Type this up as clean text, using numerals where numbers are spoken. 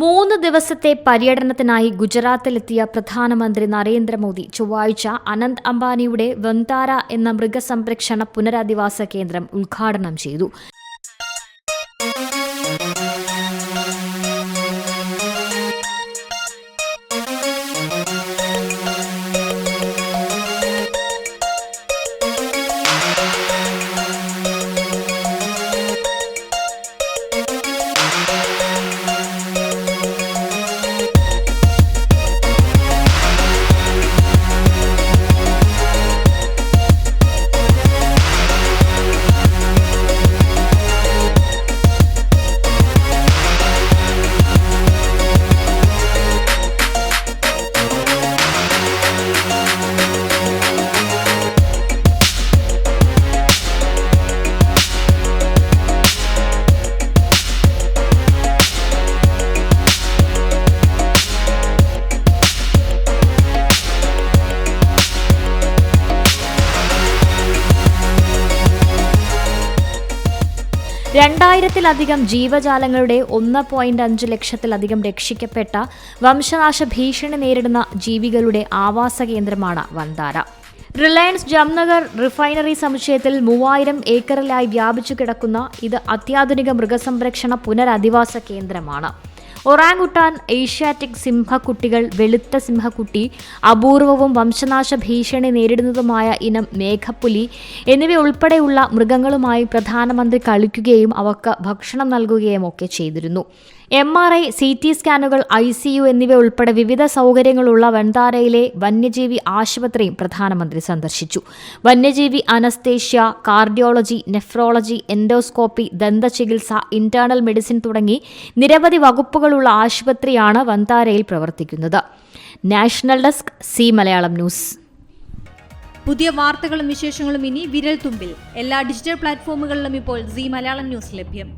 3 ദിവസത്തെ പര്യടനത്തിനായി ഗുജറാത്തിലെത്തിയ പ്രധാനമന്ത്രി നരേന്ദ്രമോദി ചൊവ്വാഴ്ച അനന്ത് അംബാനിയുടെ വൻതാര എന്ന മൃഗസംരക്ഷണ പുനരധിവാസ കേന്ദ്രം ഉദ്ഘാടനം ചെയ്തു. രണ്ടായിരത്തിലധികം ജീവജാലങ്ങളുടെ 1.5 ലക്ഷത്തിലധികം രക്ഷിക്കപ്പെട്ട വംശനാശ ഭീഷണി നേരിടുന്ന ജീവികളുടെ ആവാസ കേന്ദ്രമാണ് വൻതാര. റിലയൻസ് ജംനഗർ റിഫൈനറി സമുച്ചയത്തിൽ 3000 ഏക്കറിലായി വ്യാപിച്ചു കിടക്കുന്ന ഇത് അത്യാധുനിക മൃഗസംരക്ഷണ പുനരധിവാസ കേന്ദ്രമാണ്. ഒറാങ്ങുട്ടാൻ, ഏഷ്യാറ്റിക് സിംഹക്കുട്ടികൾ, വെളുത്ത സിംഹക്കുട്ടി, അപൂർവവും വംശനാശ ഭീഷണി നേരിടുന്നതുമായ ഇനം മേഘപ്പുലി എന്നിവയുൾപ്പെടെയുള്ള മൃഗങ്ങളുമായി പ്രധാനമന്ത്രി കളിക്കുകയും അവർക്ക് ഭക്ഷണം നൽകുകയും ഒക്കെ ചെയ്തിരുന്നു. MRI, CT സ്കാനുകൾ, ICU എന്നിവ ഉൾപ്പെടെ വിവിധ സൗകര്യങ്ങളുള്ള വൻതാരയിലെ വന്യജീവി ആശുപത്രിയും പ്രധാനമന്ത്രി സന്ദർശിച്ചു. വന്യജീവി അനസ്തേഷ്യ, കാർഡിയോളജി, നെഫ്രോളജി, എൻഡോസ്കോപ്പി, ദന്തചികിത്സ, ഇന്റേണൽ മെഡിസിൻ തുടങ്ങി നിരവധി വകുപ്പുകളുള്ള ആശുപത്രിയാണ് വൻതാരയിൽ പ്രവർത്തിക്കുന്നത്. National desk, C Malayalam news. പുതിയ വാർത്തകളും വിശേഷങ്ങളും ഇനി വിരൽ തുമ്പിൽ. എല്ലാ ഡിജിറ്റൽ പ്ലാറ്റ്ഫോമുകളിലും ഇപ്പോൾ സി മലയാളം ന്യൂസ് ലഭ്യം.